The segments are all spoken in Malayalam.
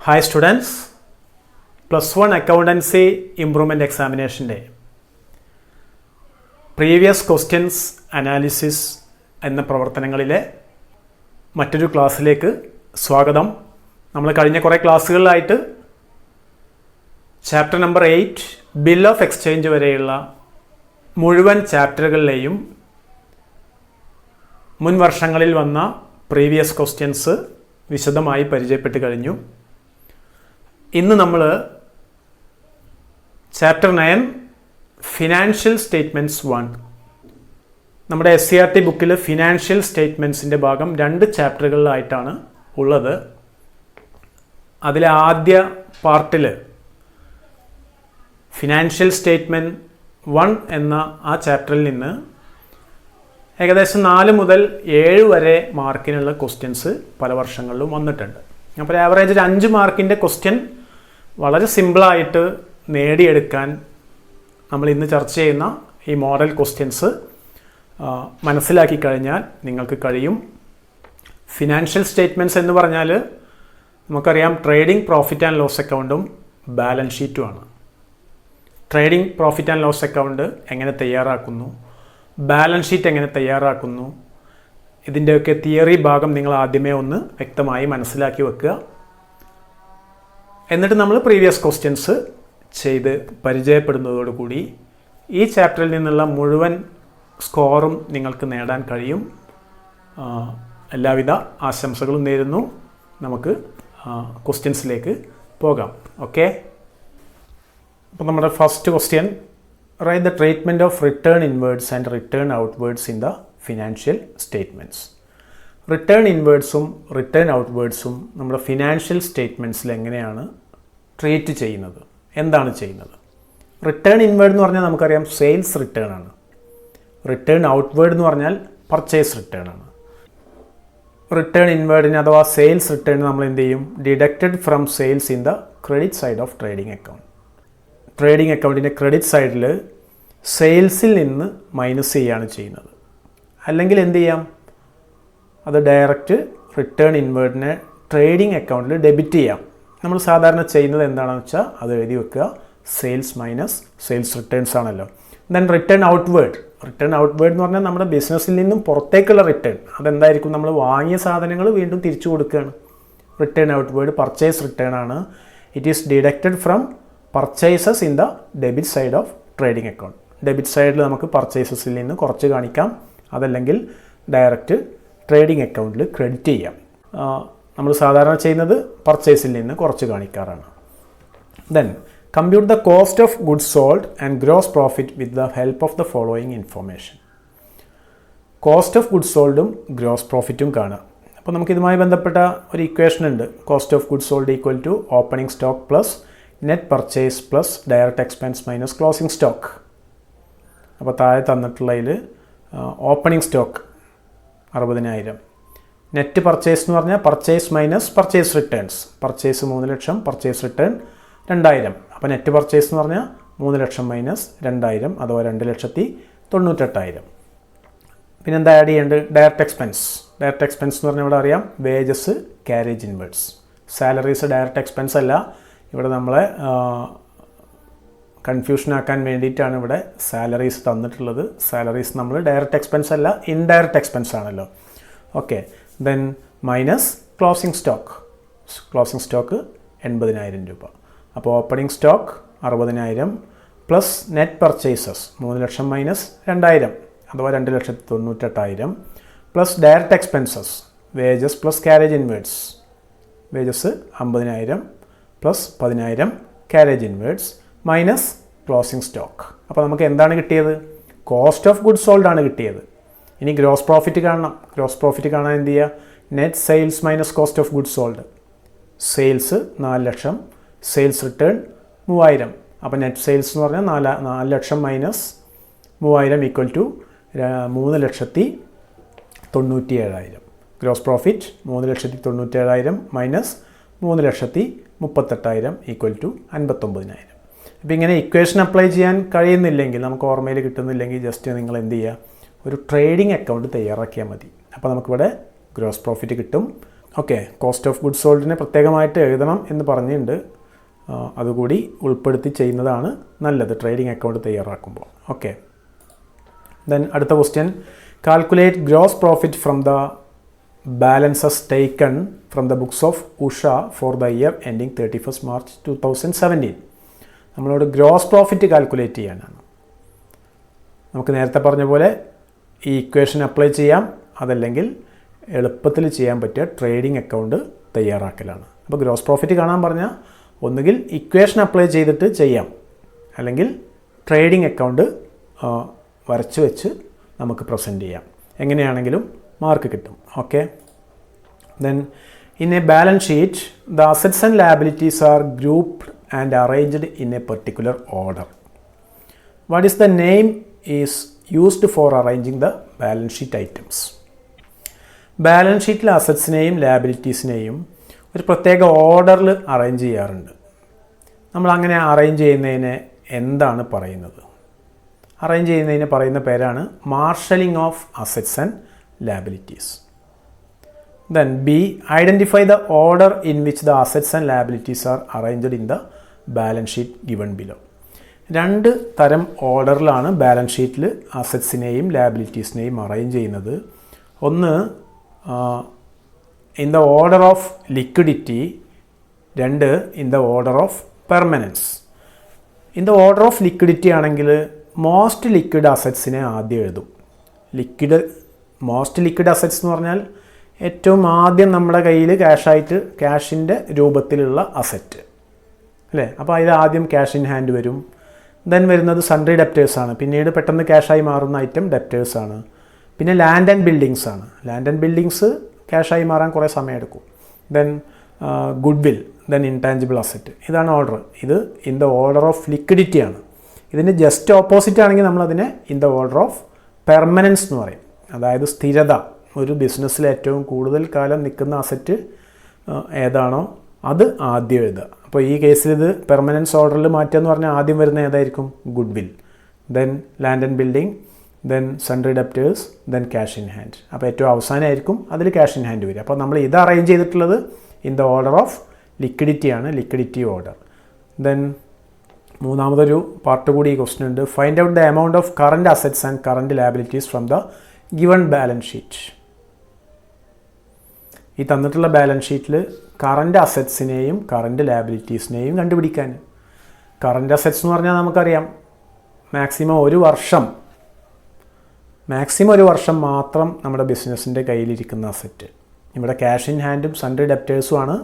ഹായ് സ്റ്റുഡൻസ്, +1 അക്കൗണ്ടൻസി ഇംപ്രൂവ്മെൻറ്റ് എക്സാമിനേഷൻ്റെ പ്രീവിയസ് ക്വസ്റ്റ്യൻസ് അനാലിസിസ് എന്ന പ്രവർത്തനങ്ങളിലെ മറ്റൊരു ക്ലാസ്സിലേക്ക് സ്വാഗതം. നമ്മൾ കഴിഞ്ഞ കുറേ ക്ലാസ്സുകളിലായിട്ട് chapter number 8 bill of exchange വരെയുള്ള മുഴുവൻ ചാപ്റ്ററുകളിലെയും മുൻ വർഷങ്ങളിൽ വന്ന പ്രീവിയസ് ക്വസ്റ്റ്യൻസ് വിശദമായി പരിചയപ്പെട്ട് കഴിഞ്ഞു. ഇന്ന് നമ്മൾ ചാപ്റ്റർ 9 ഫിനാൻഷ്യൽ സ്റ്റേറ്റ്മെൻറ്റ്സ് 1 നമ്മുടെ SCERT ബുക്കിൽ ഫിനാൻഷ്യൽ സ്റ്റേറ്റ്മെൻറ്റ്സിൻ്റെ ഭാഗം 2 ചാപ്റ്ററുകളിലായിട്ടാണ് ഉള്ളത്. അതിലെ ആദ്യ പാർട്ടിൽ ഫിനാൻഷ്യൽ സ്റ്റേറ്റ്മെൻറ്റ് 1 എന്ന ആ ചാപ്റ്ററിൽ നിന്ന് ഏകദേശം 4 മുതൽ 7 വരെ മാർക്കിനുള്ള ക്വസ്റ്റ്യൻസ് പല വർഷങ്ങളിലും വന്നിട്ടുണ്ട്. അപ്പോൾ ആവറേജ് ഒരു 5 മാർക്കിൻ്റെ ക്വസ്റ്റ്യൻ വളരെ സിമ്പിളായിട്ട് നേടിയെടുക്കാൻ നമ്മൾ ഇന്ന് ചർച്ച ചെയ്യുന്ന ഈ മോഡൽ ക്വസ്റ്റ്യൻസ് മനസ്സിലാക്കി കഴിഞ്ഞാൽ നിങ്ങൾക്ക് കഴിയും. ഫിനാൻഷ്യൽ സ്റ്റേറ്റ്മെൻറ്റ്സ് എന്ന് പറഞ്ഞാൽ നമുക്കറിയാം ട്രേഡിംഗ് പ്രോഫിറ്റ് ആൻഡ് ലോസ് അക്കൗണ്ടും ബാലൻസ് ഷീറ്റുമാണ്. Trading profit and loss account എങ്ങനെ തയ്യാറാക്കുന്നു, ബാലൻസ് ഷീറ്റ് എങ്ങനെ തയ്യാറാക്കുന്നു, ഇതിൻ്റെയൊക്കെ തിയറി ഭാഗം നിങ്ങൾ ആദ്യമേ ഒന്ന് വ്യക്തമായി മനസ്സിലാക്കി വെക്കുക. എന്നിട്ട് നമ്മൾ പ്രീവിയസ് ക്വസ്റ്റ്യൻസ് ചെയ്ത് പരിചയപ്പെടുന്നതോടുകൂടി ഈ ചാപ്റ്ററിൽ നിന്നുള്ള മുഴുവൻ സ്കോറും നിങ്ങൾക്ക് നേടാൻ കഴിയും. എല്ലാവിധ ആശംസകളും നേരുന്നു. നമുക്ക് ക്വസ്റ്റ്യൻസിലേക്ക് പോകാം. ഓക്കെ, അപ്പോൾ നമ്മുടെ first question, write the treatment of return inwards and return outwards in the financial statements. Return ഇൻവേർഡ്സും റിട്ടേൺ ഔട്ട്വേർഡ്സും നമ്മുടെ ഫിനാൻഷ്യൽ സ്റ്റേറ്റ്മെൻറ്റ്സിൽ എങ്ങനെയാണ് ട്രീറ്റ് ചെയ്യുന്നത്, എന്താണ് ചെയ്യുന്നത്? റിട്ടേൺ ഇൻവേർഡ് എന്ന് പറഞ്ഞാൽ നമുക്കറിയാം സെയിൽസ് റിട്ടേൺ ആണ്. റിട്ടേൺ ഔട്ട്വേർഡ് എന്ന് പറഞ്ഞാൽ പർച്ചേസ് റിട്ടേൺ ആണ്. റിട്ടേൺ ഇൻവേർഡിന് അഥവാ സെയിൽസ് റിട്ടേൺ നമ്മൾ എന്ത് ചെയ്യും? Deducted from sales in the credit side of trading account. Trading അക്കൗണ്ടിൻ്റെ ക്രെഡിറ്റ് സൈഡിൽ സെയിൽസിൽ നിന്ന് മൈനസ് ചെയ്യുകയാണ് ചെയ്യുന്നത്. അല്ലെങ്കിൽ എന്ത് ചെയ്യാം? അത് ഡയറക്റ്റ് റിട്ടേൺ ഇൻവേർഡിനെ ട്രേഡിംഗ് അക്കൗണ്ടിൽ ഡെബിറ്റ് ചെയ്യാം. നമ്മൾ സാധാരണ ചെയ്യുന്നത് എന്താണെന്ന് വെച്ചാൽ അത് എഴുതി വെക്കുക, സെയിൽസ് മൈനസ് സെയിൽസ് റിട്ടേൺസ് ആണല്ലോ. Then return outward. Return outward എന്ന് പറഞ്ഞാൽ നമ്മുടെ ബിസിനസ്സിൽ നിന്നും പുറത്തേക്കുള്ള റിട്ടേൺ. അതെന്തായിരിക്കും? നമ്മൾ വാങ്ങിയ സാധനങ്ങൾ വീണ്ടും തിരിച്ചു കൊടുക്കുകയാണ്. റിട്ടേൺ ഔട്ട്വേർഡ് പർച്ചേസ് റിട്ടേൺ ആണ്. It is deducted from purchases in the debit side of trading account. Debit സൈഡിൽ നമുക്ക് പർച്ചേസസിൽ നിന്ന് കുറച്ച് കാണിക്കാം, അതല്ലെങ്കിൽ ഡയറക്റ്റ് ട്രേഡിംഗ് അക്കൗണ്ടിൽ ക്രെഡിറ്റ് ചെയ്യാം. നമ്മൾ സാധാരണ ചെയ്യുന്നത് പർച്ചേസിൽ നിന്ന് കുറച്ച് കാണിക്കാറാണ്. Then compute the cost of goods sold and gross profit with the help of the following information. Cost of goods സോൾഡും ഗ്രോസ് പ്രോഫിറ്റും കാണുക. അപ്പോൾ നമുക്കിതുമായി ബന്ധപ്പെട്ട ഒരു ഇക്വേഷൻ ഉണ്ട്. Cost of goods sold equal to opening stock plus net purchase plus direct expense minus closing stock. അപ്പോൾ താഴെ തന്നിട്ടുള്ളതിൽ ഓപ്പണിംഗ് സ്റ്റോക്ക് 60,000, നെറ്റ് പർച്ചേസ് എന്ന് പറഞ്ഞാൽ purchase minus purchase returns. Purchase 3 lakh, purchase return 2000. അപ്പോൾ നെറ്റ് പർച്ചേസ് എന്ന് പറഞ്ഞാൽ 3 ലക്ഷം മൈനസ് 2000 അഥവാ 2,98,000. പിന്നെ എന്താ ആഡ് ചെയ്യേണ്ടത്? Direct expense. ഡയറക്റ്റ് എക്സ്പെൻസ് എന്ന് പറഞ്ഞാൽ ഇവിടെ അറിയാം wages, carriage inwards. Salaries direct expense അല്ല. ഇവിടെ നമ്മളെ കൺഫ്യൂഷനാക്കാൻ വേണ്ടിയിട്ടാണ് ഇവിടെ സാലറീസ് തന്നിട്ടുള്ളത്. സാലറീസ് നമ്മൾ ഡയറക്റ്റ് എക്സ്പെൻസ് അല്ല, ഇൻഡയറക്റ്റ് എക്സ്പെൻസ് ആണല്ലോ. Okay, then minus closing stock. Closing stock 80,000 രൂപ. അപ്പോൾ opening stock 60,000 plus net purchases 3 ലക്ഷം മൈനസ് 2000 അഥവാ 2,98,000 plus direct expenses wages plus carriage inwards. Wages 50,000 plus 10,000 carriage inwards minus closing stock. അപ്പോൾ നമുക്ക് എന്താണ് കിട്ടിയത്? കോസ്റ്റ് ഓഫ് ഗുഡ്സ് സോൾഡ് ആണ് കിട്ടിയത്. ഇനി ഗ്രോസ് പ്രോഫിറ്റ് കാണണം. ഗ്രോസ് പ്രോഫിറ്റ് കാണാൻ എന്ത് ചെയ്യുക? Net sales minus cost of goods sold. Sales 4 lakh, sales return 3000. അപ്പോൾ നെറ്റ് സെയിൽസ് എന്ന് പറഞ്ഞാൽ 4 lakh minus 3000 equal to 3,97,000. Gross profit 3,97,000 minus 3,38,000 equal to 59,000. അപ്പോൾ ഇങ്ങനെ ഇക്വേഷൻ അപ്ലൈ ചെയ്യാൻ കഴിയുന്നില്ലെങ്കിൽ, നമുക്ക് ഓർമ്മയിൽ കിട്ടുന്നില്ലെങ്കിൽ, ജസ്റ്റ് നിങ്ങൾ എന്ത് ചെയ്യുക? ഒരു ട്രേഡിംഗ് അക്കൗണ്ട് തയ്യാറാക്കിയാൽ മതി. അപ്പോൾ നമുക്കിവിടെ ഗ്രോസ് പ്രോഫിറ്റ് കിട്ടും. ഓക്കെ, കോസ്റ്റ് ഓഫ് ഗുഡ്സ് സോൾഡിനെ പ്രത്യേകമായിട്ട് എഴുതണം എന്ന് പറഞ്ഞിട്ടുണ്ട്. അതുകൂടി ഉൾപ്പെടുത്തി ചെയ്യുന്നതാണ് നല്ലത് ട്രേഡിംഗ് അക്കൗണ്ട് തയ്യാറാക്കുമ്പോൾ. ഓക്കെ, ദെൻ അടുത്ത question, calculate gross profit from the balances taken from the books of Usha four the year ending 31st March 2017. നമ്മളോട് ഗ്രോസ് പ്രോഫിറ്റ് കാൽക്കുലേറ്റ് ചെയ്യാനാണ്. നമുക്ക് നേരത്തെ പറഞ്ഞ പോലെ ഈ ഇക്വേഷൻ അപ്ലൈ ചെയ്യാം, അതല്ലെങ്കിൽ എളുപ്പത്തിൽ ചെയ്യാൻ പറ്റിയ ട്രേഡിംഗ് അക്കൗണ്ട് തയ്യാറാക്കലാണ്. അപ്പോൾ ഗ്രോസ് പ്രോഫിറ്റ് കാണാൻ പറഞ്ഞാൽ ഒന്നുകിൽ ഇക്വേഷൻ അപ്ലൈ ചെയ്തിട്ട് ചെയ്യാം, അല്ലെങ്കിൽ ട്രേഡിംഗ് അക്കൗണ്ട് വരച്ച് വെച്ച് നമുക്ക് പ്രസൻറ്റ് ചെയ്യാം. എങ്ങനെയാണെങ്കിലും മാർക്ക് കിട്ടും. Okay, then in A balance sheet the assets and liabilities R grouped and arranged in A particular order. What is the name is used for arranging the balance sheet items. Balance ഷീറ്റിലെ അസറ്റ്സിനെയും ലയബിലിറ്റീസിനെയും ഒരു പ്രത്യേക ഓർഡറിൽ അറേഞ്ച് ചെയ്യാറുണ്ട്. നമ്മൾ അങ്ങനെ അറേഞ്ച് ചെയ്യുന്നതിനെ എന്താണ് പറയുന്നത്? അറേഞ്ച് ചെയ്യുന്നതിന് പറയുന്ന പേരാണ് marshalling of assets and liabilities. Then B, identify the order in which the assets and liabilities R arranged in the balance sheet given below. രണ്ട് തരം ഓർഡറിലാണ് ബാലൻസ് ഷീറ്റിൽ അസറ്റ്സിനെയും ലയബിലിറ്റീസിനെയും അറേഞ്ച് ചെയ്യുന്നത്. ഒന്ന് in the order of liquidity, രണ്ട് in the order of permanence. In the order of liquidity ആണെങ്കിൽ മോസ്റ്റ് ലിക്വിഡ് അസറ്റ്സിനെ ആദ്യം എഴുതും. മോസ്റ്റ് ലിക്വിഡ് അസറ്റ്സ് എന്ന് പറഞ്ഞാൽ ഏറ്റവും ആദ്യം നമ്മുടെ കയ്യിൽ ക്യാഷായിട്ട് ക്യാഷിൻ്റെ രൂപത്തിലുള്ള അസറ്റ് അല്ലേ. അപ്പോൾ അതിൽ ആദ്യം ക്യാഷ് ഇൻ ഹാൻഡ് വരും. ദെൻ വരുന്നത് സൺട്രി ഡെപ്റ്റേഴ്സാണ്. പിന്നീട് പെട്ടെന്ന് ക്യാഷായി മാറുന്ന ഐറ്റം ഡെപ്റ്റേഴ്സാണ്. പിന്നെ ലാൻഡ് ആൻഡ് ബിൽഡിങ്സ് ആണ്. ലാൻഡ് ആൻഡ് ബിൽഡിങ്സ് ക്യാഷായി മാറാൻ കുറേ സമയമെടുക്കും. Then good will, then intangible asset. ഇതാണ് ഓർഡർ. ഇത് in the order of liquidity ആണ്. ഇതിന് ജസ്റ്റ് ഓപ്പോസിറ്റ് ആണെങ്കിൽ നമ്മളതിനെ in the order of permanence എന്ന് പറയും. അതായത് സ്ഥിരത, ഒരു ബിസിനസ്സിൽ ഏറ്റവും കൂടുതൽ കാലം നിൽക്കുന്ന അസറ്റ് ഏതാണോ അത് ആദ്യം എഴുതുക. അപ്പോൾ ഈ കേസിൽ ഇത് പെർമനൻസ് ഓർഡറിൽ മാറ്റുക എന്ന് പറഞ്ഞാൽ ആദ്യം വരുന്ന ഏതായിരിക്കും? Good will, then land and building, then sundry debtors, then cash in hand. അപ്പോൾ ഏറ്റവും അവസാനമായിരിക്കും അതിൽ ക്യാഷ് ഇൻ ഹാൻഡ് വരിക. അപ്പോൾ നമ്മൾ ഇത് അറേഞ്ച് ചെയ്തിട്ടുള്ളത് in the order of liquidity ആണ്, ലിക്വിഡിറ്റി ഓർഡർ. ദെൻ മൂന്നാമതൊരു പാർട്ട് കൂടി ഈ ക്വസ്റ്റ്യൻ ഉണ്ട്. Find out the amount of current assets and current liabilities from the given balance sheet. ഈ തന്നിട്ടുള്ള ബാലൻസ് ഷീറ്റിൽ കറൻറ്റ് അസറ്റ്സിനെയും കറൻറ്റ് ലയബിലിറ്റീസിനെയും കണ്ടുപിടിക്കാൻ. കറൻറ്റ് അസറ്റ്സ് എന്ന് പറഞ്ഞാൽ നമുക്കറിയാം മാക്സിമം ഒരു വർഷം മാത്രം നമ്മുടെ ബിസിനസ്സിൻ്റെ കയ്യിലിരിക്കുന്ന അസറ്റ്. ഇവിടെ ക്യാഷ് ഇൻ ഹാൻഡും സൺട്രി ഡെപ്റ്റേഴ്സുമാണ്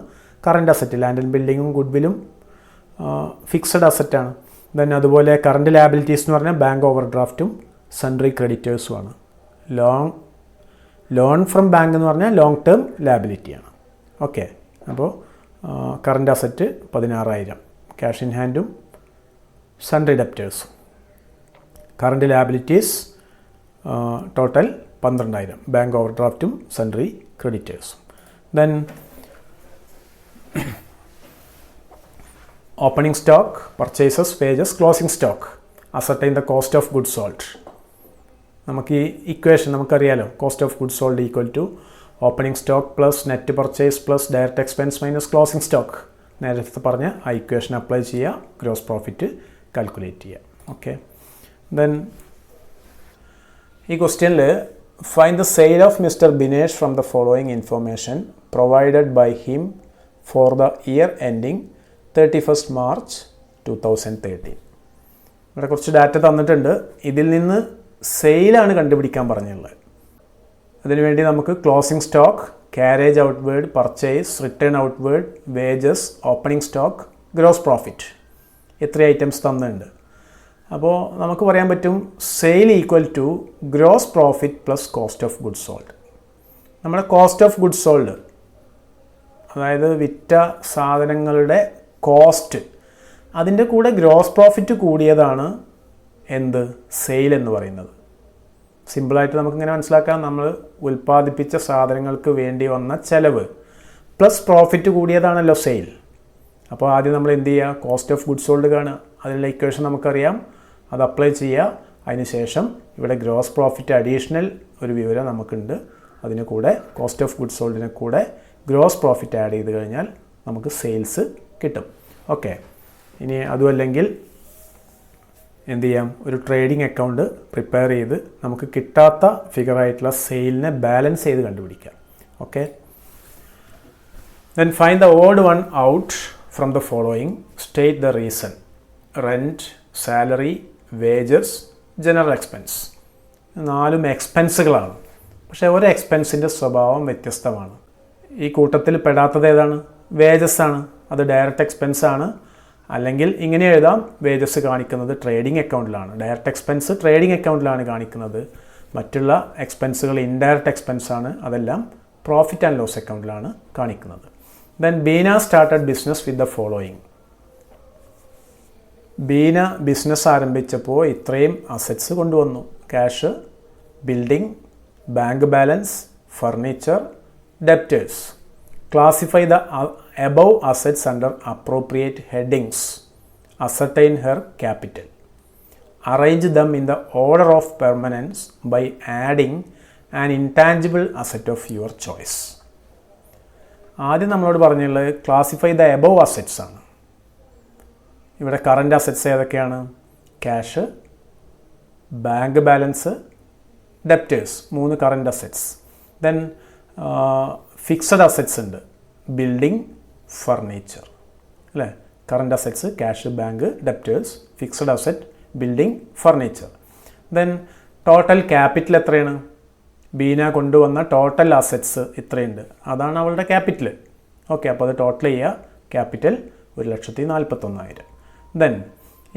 കറൻറ്റ് അസറ്റ്. ലാൻഡ് ആൻഡ് ബിൽഡിങ്ങും ഗുഡ് വില്ലും ഫിക്സഡ് അസറ്റാണ്. ദെൻ അതുപോലെ കറൻറ്റ് ലയബിലിറ്റീസ് എന്ന് പറഞ്ഞാൽ ബാങ്ക് ഓവർ ഡ്രാഫ്റ്റും സൺട്രി ക്രെഡിറ്റേഴ്സുമാണ്. ലോൺ ഫ്രം ബാങ്ക് എന്ന് പറഞ്ഞാൽ ലോങ് ടേം ലയബിലിറ്റിയാണ്. ഓക്കെ, അപ്പോൾ കറൻറ്റ് അസറ്റ് 16,000, ക്യാഷ് ഇൻ ഹാൻഡും സൺട്രി ഡെപ്റ്റേഴ്സും. Current liabilities total 12,000, bank over ഡ്രാഫ്റ്റും സൺട്രി ക്രെഡിറ്റേഴ്സും. Then opening stock, purchases, wages, closing stock, ascertain the cost of goods sold. നമുക്ക് ഈ ഇക്വേഷൻ നമുക്കറിയാലോ, cost of goods sold equal to opening stock plus net purchase plus direct expense minus closing stock. നേരത്തെ പറഞ്ഞ ആ ഇക്വേഷൻ അപ്ലൈ ചെയ്യുക, ഗ്രോസ് പ്രോഫിറ്റ് കാൽക്കുലേറ്റ് ചെയ്യുക. ഓക്കെ, ദെൻ ഈ ക്വസ്റ്റ്യനിൽ find the sale of mister Binesh from the following information provided by him for the year ending 31st March 2013. ഇവിടെ കുറച്ച് ഡാറ്റ തന്നിട്ടുണ്ട്. ഇതിൽ നിന്ന് സെയിലാണ് കണ്ടുപിടിക്കാൻ പറഞ്ഞുള്ളത്. അതിനുവേണ്ടി നമുക്ക് closing stock, carriage outward, purchase, return outward, wages, opening stock, gross profit, ഇത്രയും ഐറ്റംസ് തന്നിട്ടുണ്ട്. അപ്പോൾ നമുക്ക് പറയാൻ പറ്റും sale equal to gross profit plus cost of goods sold. നമ്മുടെ കോസ്റ്റ് ഓഫ് ഗുഡ്സ് സോൾഡ്, അതായത് വിറ്റ സാധനങ്ങളുടെ കോസ്റ്റ്, അതിൻ്റെ കൂടെ ഗ്രോസ് പ്രോഫിറ്റ് കൂടിയതാണ് എന്ത്? സെയിൽ എന്ന് പറയുന്നത്. സിമ്പിളായിട്ട് നമുക്കിങ്ങനെ മനസ്സിലാക്കാം. നമ്മൾ ഉൽപ്പാദിപ്പിച്ച സാധനങ്ങൾക്ക് വേണ്ടി വന്ന ചിലവ് പ്ലസ് പ്രോഫിറ്റ് കൂടിയതാണല്ലോ സെയിൽ. അപ്പോൾ ആദ്യം നമ്മൾ എന്ത് ചെയ്യുക? കോസ്റ്റ് ഓഫ് ഗുഡ്സ് സോൾഡ് കാണുക. അതിനുള്ള ഇക്വേഷൻ നമുക്കറിയാം, അത് അപ്ലൈ ചെയ്യുക. അതിനുശേഷം ഇവിടെ ഗ്രോസ് പ്രോഫിറ്റ് അഡീഷണൽ ഒരു വിവരം നമുക്കുണ്ട്. അതിന് കൂടെ കോസ്റ്റ് ഓഫ് ഗുഡ്സ് സോൾഡിനെ കൂടെ ഗ്രോസ് പ്രോഫിറ്റ് ആഡ് ചെയ്ത് കഴിഞ്ഞാൽ നമുക്ക് സെയിൽസ് കിട്ടും. ഓക്കെ, ഇനി അതുമല്ലെങ്കിൽ എന്ത് ചെയ്യാം, ഒരു ട്രേഡിംഗ് അക്കൗണ്ട് പ്രിപ്പയർ ചെയ്ത് നമുക്ക് കിട്ടാത്ത ഫിഗറായിട്ടുള്ള സെയിലിനെ ബാലൻസ് ചെയ്ത് കണ്ടുപിടിക്കാം. Okay, then find the odd one out from the following. State the reason. Rent, salary, wages, general expense. 4 എക്സ്പെൻസുകളാണ്. പക്ഷേ ഒരു എക്സ്പെൻസിൻ്റെ സ്വഭാവം വ്യത്യസ്തമാണ്. ഈ കൂട്ടത്തിൽ പെടാത്തത് ഏതാണ്? വേജസ് ആണ്. അത് ഡയറക്റ്റ് എക്സ്പെൻസ് ആണ്. അല്ലെങ്കിൽ ഇങ്ങനെ എഴുതാം, വേജസ് കാണിക്കുന്നത് ട്രേഡിംഗ് അക്കൗണ്ടിലാണ്, ഡയറക്റ്റ് എക്സ്പെൻസ് ട്രേഡിംഗ് അക്കൗണ്ടിലാണ് കാണിക്കുന്നത്. മറ്റുള്ള എക്സ്പെൻസുകൾ ഇൻഡയറക്റ്റ് എക്സ്പെൻസ് ആണ്, അതെല്ലാം പ്രോഫിറ്റ് ആൻഡ് ലോസ് അക്കൗണ്ടിലാണ് കാണിക്കുന്നത്. Then Beena started business with the following. Beena business ആരംഭിച്ചപ്പോൾ ഇത്രയും അസറ്റ്സ് കൊണ്ടുവന്നു: cash, building, bank balance, furniture, debtors. Classify the above assets under appropriate headings. Ascertain her capital. Arrange them in the order of permanence by adding an intangible asset of your choice. ആദ്യം നമ്മളോട് പറഞ്ഞുള്ളത് ക്ലാസിഫൈ ദ എബവ് അസറ്റ്സ് ആണ്. ഇവിടെ കറൻറ്റ് അസറ്റ്സ് ഏതൊക്കെയാണ്? Cash, bank balance, debtors, 3 current assets. Then fixed assets ഉണ്ട്, ബിൽഡിംഗ്, ഫർണിച്ചർ, അല്ലേ? Current assets cash, bank, debtors, fixed asset, building, furniture. Then total capital എത്രയാണ്? ബീന കൊണ്ടുവന്ന ടോട്ടൽ അസറ്റ്സ് ഇത്രയുണ്ട്, അതാണ് അവളുടെ ക്യാപിറ്റൽ. ഓക്കെ, അപ്പോൾ അത് ടോട്ടൽ ചെയ്യുക. ക്യാപിറ്റൽ 1,41,000. ദെൻ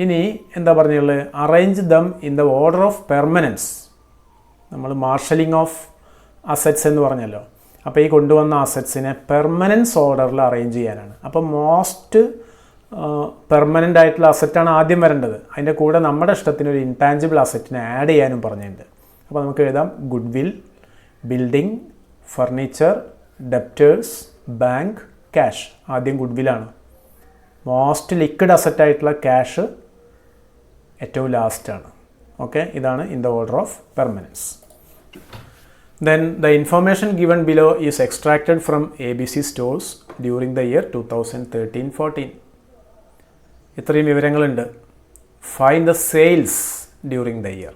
ഇനി എന്താ പറഞ്ഞുള്ളത്? Arrange them in the order of permanence. നമ്മൾ മാർഷലിംഗ് ഓഫ് അസറ്റ്സ് എന്ന് പറഞ്ഞല്ലോ. അപ്പോൾ ഈ കൊണ്ടുവന്ന അസറ്റ്സിനെ പെർമനൻസ് ഓർഡറിൽ അറേഞ്ച് ചെയ്യാനാണ്. അപ്പോൾ മോസ്റ്റ് പെർമനൻ്റ് ആയിട്ടുള്ള അസറ്റാണ് ആദ്യം വരേണ്ടത്. അതിൻ്റെ കൂടെ നമ്മുടെ ഇഷ്ടത്തിന് ഒരു ഇൻടാഞ്ചിബിൾ അസറ്റിനെ ആഡ് ചെയ്യാനും പറഞ്ഞിട്ടുണ്ട്. അപ്പോൾ നമുക്ക് എഴുതാം goodwill, building, furniture, debtors, bank, cash. ആദ്യം ഗുഡ് വില്ലാണ്. മോസ്റ്റ് ലിക്വിഡ് അസറ്റായിട്ടുള്ള ക്യാഷ് ഏറ്റവും ലാസ്റ്റാണ്. ഓക്കെ, ഇതാണ് in the order of permanence. Then the information given below is extracted from ABC stores during the year 2013-14. ഇത്രയും വിവരങ്ങളുണ്ട്. Find the sales during the year.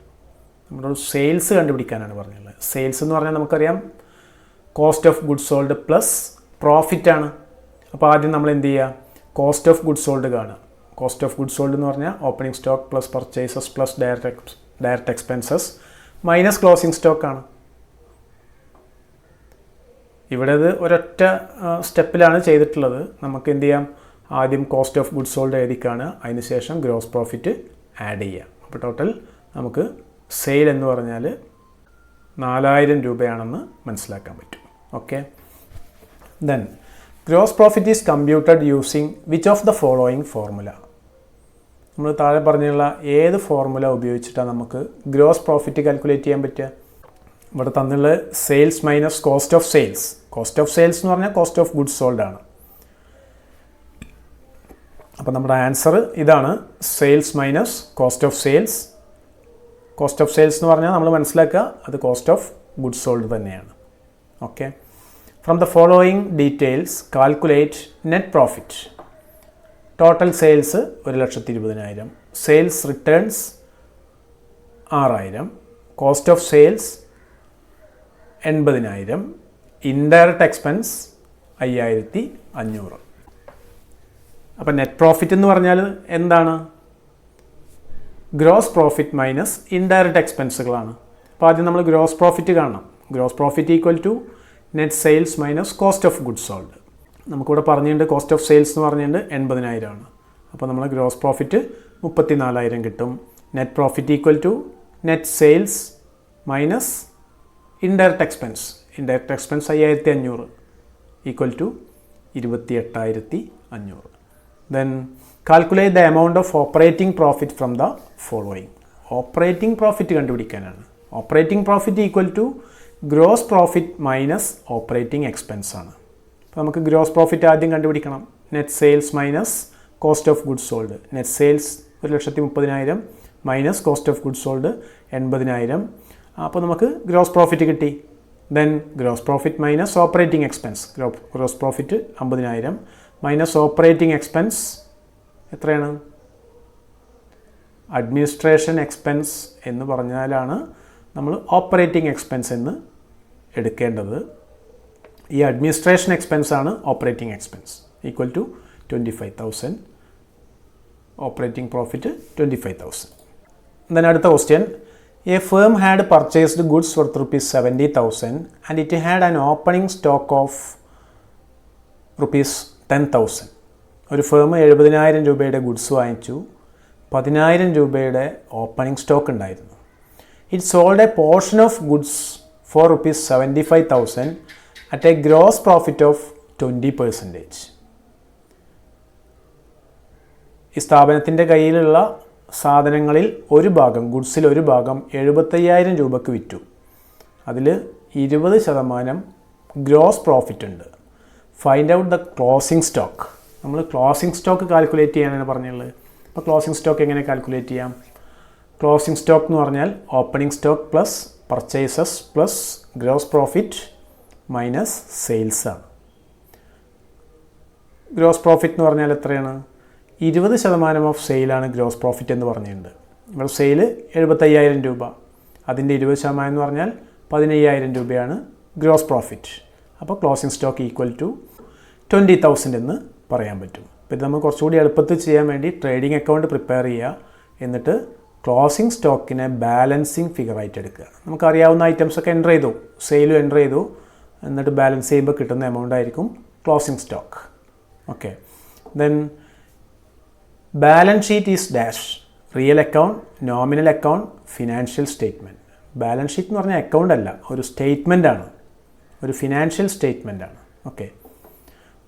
നമ്മളൊരു സെയിൽസ് കണ്ടുപിടിക്കാനാണ് പറഞ്ഞുള്ളത്. സെയിൽസ് എന്ന് പറഞ്ഞാൽ നമുക്കറിയാം cost of goods sold plus profit ആണ്. അപ്പോൾ ആദ്യം നമ്മൾ എന്ത് ചെയ്യുക? കോസ്റ്റ് ഓഫ് ഗുഡ്സ് സോൾഡ് കാണുക. കോസ്റ്റ് ഓഫ് ഗുഡ്സ് സോൾഡ് എന്ന് പറഞ്ഞാൽ opening stock plus purchases plus direct expenses minus closing സ്റ്റോക്കാണ്. ഇവിടെ ഇത് ഒരൊറ്റ സ്റ്റെപ്പിലാണ് ചെയ്തിട്ടുള്ളത്. നമുക്ക് എന്ത് ചെയ്യാം? ആദ്യം കോസ്റ്റ് ഓഫ് ഗുഡ്സ് സോൾഡ് എഴുതിക്കാണ്, അതിന് ശേഷം ഗ്രോസ് പ്രോഫിറ്റ് ആഡ് ചെയ്യാം. അപ്പോൾ ടോട്ടൽ നമുക്ക് സെയിൽ എന്ന് പറഞ്ഞാൽ 4,000 രൂപയാണെന്ന് മനസ്സിലാക്കാൻ പറ്റും. Okay, then gross profit is computed using which of the following formula. നമ്മൾ താഴെ പറഞ്ഞുള്ള ഏത് ഫോർമുല ഉപയോഗിച്ചിട്ടാണ് നമുക്ക് ഗ്രോസ് പ്രോഫിറ്റ് കാൽക്കുലേറ്റ് ചെയ്യാൻ പറ്റുക? ഇവിടെ തന്നുള്ള sales minus cost of sales. Cost of sales എന്ന് പറഞ്ഞാൽ കോസ്റ്റ് ഓഫ് ഗുഡ്സ് സോൾഡ് ആണ്. അപ്പോൾ നമ്മുടെ ആൻസർ ഇതാണ്, sales minus cost of sales. Cost of sales എന്ന് പറഞ്ഞാൽ നമ്മൾ മനസ്സിലാക്കുക അത് കോസ്റ്റ് ഓഫ് ഗുഡ്സ് സോൾഡ് തന്നെയാണ്. Okay, from the following details calculate net profit. Total sales 1,20,000, sales returns 6,000, cost of sales 80,000, indirect expense 5,500. അപ്പോൾ നെറ്റ് പ്രോഫിറ്റ് എന്ന് പറഞ്ഞാൽ എന്താണ്? ഗ്രോസ് പ്രോഫിറ്റ് മൈനസ് ഇൻഡയറക്റ്റ് എക്സ്പെൻസുകളാണ്. അപ്പോൾ ആദ്യം നമ്മൾ ഗ്രോസ് പ്രോഫിറ്റ് കാണണം. Gross profit equal to net sales minus cost of goods sold. നമുക്കിവിടെ പറഞ്ഞിട്ടുണ്ട് കോസ്റ്റ് ഓഫ് സെയിൽസ് എന്ന് പറഞ്ഞിട്ടുണ്ട് 80,000 ആണ്. അപ്പോൾ നമ്മൾ ഗ്രോസ് പ്രോഫിറ്റ് 34,000 കിട്ടും. Net profit equal to net sales minus indirect expense. Indirect expense 5,500 equal to 28,500. Then calculate the amount of operating profit from the following. Operating profit കണ്ടുപിടിക്കാനാണ്. Operating profit equal to gross profit minus operating expense ആണ്. അപ്പോൾ നമുക്ക് ഗ്രോസ് പ്രോഫിറ്റ് ആദ്യം കണ്ടുപിടിക്കണം. Net sales minus cost of goods sold. Net sales 1,30,000 minus cost of goods sold 80,000. അപ്പോൾ നമുക്ക് ഗ്രോസ് പ്രോഫിറ്റ് കിട്ടി. Then gross profit minus operating expense. Gross profit 50,000 minus operating expense എത്രയാണ്? അഡ്മിനിസ്ട്രേഷൻ എക്സ്പെൻസ് എന്ന് പറഞ്ഞാലാണ് നമ്മൾ ഓപ്പറേറ്റിംഗ് എക്സ്പെൻസ് എന്ന് എടുക്കേണ്ടത്. ഈ അഡ്മിനിസ്ട്രേഷൻ എക്സ്പെൻസ് ആണ് operating expense. Equal to 25,000. Operating profit 25,000. Then അടുത്ത question. A firm had purchased goods worth ₹70,000 and it had an opening stock of ₹10,000. ഒരു ഫേം 70,000 രൂപയുടെ ഗുഡ്സ് വാങ്ങിച്ചു, 10,000 രൂപയുടെ ഓപ്പണിംഗ് സ്റ്റോക്ക് ഉണ്ടായിരുന്നു. It sold A portion of goods for ₹75,000 at A gross profit of 20%. ഈ സ്ഥാപനത്തിൻ്റെ കയ്യിലുള്ള സാധനങ്ങളിൽ ഒരു ഭാഗം, ഗുഡ്സിൽ ഒരു ഭാഗം 75,000 രൂപയ്ക്ക് വിറ്റു. അതിൽ 20% ഗ്രോസ് പ്രോഫിറ്റ് ഉണ്ട്. Find out the closing stock. നമ്മൾ ക്ലോസിംഗ് സ്റ്റോക്ക് കാൽക്കുലേറ്റ് ചെയ്യാനാണ് പറഞ്ഞുള്ളത്. അപ്പോൾ ക്ലോസിംഗ് സ്റ്റോക്ക് എങ്ങനെ കാൽക്കുലേറ്റ് ചെയ്യാം? ക്ലോസിംഗ് സ്റ്റോക്ക് എന്ന് പറഞ്ഞാൽ opening stock plus purchases plus gross profit minus sales ആണ്. ഗ്രോസ് പ്രോഫിറ്റ് എന്ന് പറഞ്ഞാൽ എത്രയാണ്? 20% ഓഫ് സെയിലാണ് ഗ്രോസ് പ്രോഫിറ്റ് എന്ന് പറഞ്ഞിട്ടുണ്ട്. ഇവിടെ സെയിൽ 75,000 രൂപ, അതിൻ്റെ 20% എന്ന് പറഞ്ഞാൽ 15,000 രൂപയാണ് ഗ്രോസ് പ്രോഫിറ്റ്. അപ്പോൾ ക്ലോസിംഗ് സ്റ്റോക്ക് ഈക്വൽ ടു 20,000 എന്ന് പറയാൻ പറ്റും. അപ്പോൾ ഇത് നമ്മൾ കുറച്ചുകൂടി എളുപ്പത്തിൽ ചെയ്യാൻ വേണ്ടി ട്രേഡിംഗ് അക്കൗണ്ട് പ്രിപ്പയർ ചെയ്യുക, എന്നിട്ട് ക്ലോസിംഗ് സ്റ്റോക്കിനെ ബാലൻസിങ് ഫിഗറായിട്ട് എടുക്കുക. നമുക്കറിയാവുന്ന ഐറ്റംസൊക്കെ എൻ്റർ ചെയ്തു, സെയിലും എൻ്റർ ചെയ്തു, എന്നിട്ട് ബാലൻസ് ചെയ്യുമ്പോൾ കിട്ടുന്ന എമൗണ്ട് ആയിരിക്കും closing stock. Okay. Then balance sheet is dash. Real account, nominal account, financial statement. Balance sheet എന്ന് പറഞ്ഞാൽ അക്കൗണ്ട് അല്ല, ഒരു സ്റ്റേറ്റ്മെൻ്റ് ആണ്, ഒരു ഫിനാൻഷ്യൽ സ്റ്റേറ്റ്മെൻ്റ് ആണ്. Okay.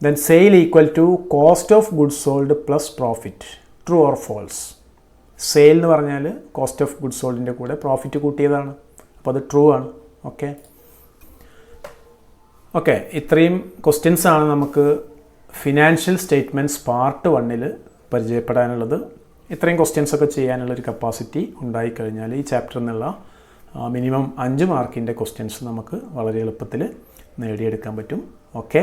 Then sale equal to cost of goods sold plus profit. True or false? Sale എന്ന് പറഞ്ഞാൽ കോസ്റ്റ് ഓഫ് ഗുഡ്സ് സോൾഡിൻ്റെ കൂടെ പ്രോഫിറ്റ് കൂട്ടിയതാണ്, അപ്പോൾ അത് ട്രൂ ആണ്. ഓക്കെ. ഓക്കെ, ഇത്രയും ക്വസ്റ്റ്യൻസ് ആണ് നമുക്ക് ഫിനാൻഷ്യൽ സ്റ്റേറ്റ്മെൻറ്റ്സ് പാർട്ട് 1 പരിചയപ്പെടാനുള്ളത്. ഇത്രയും ക്വസ്റ്റ്യൻസൊക്കെ ചെയ്യാനുള്ളൊരു കപ്പാസിറ്റി ഉണ്ടായിക്കഴിഞ്ഞാൽ ഈ ചാപ്റ്ററിൽ നിന്നുള്ള മിനിമം 5 മാർക്കിൻ്റെ ക്വസ്റ്റ്യൻസ് നമുക്ക് വളരെ എളുപ്പത്തിൽ നേടിയെടുക്കാൻ പറ്റും. ഓക്കെ.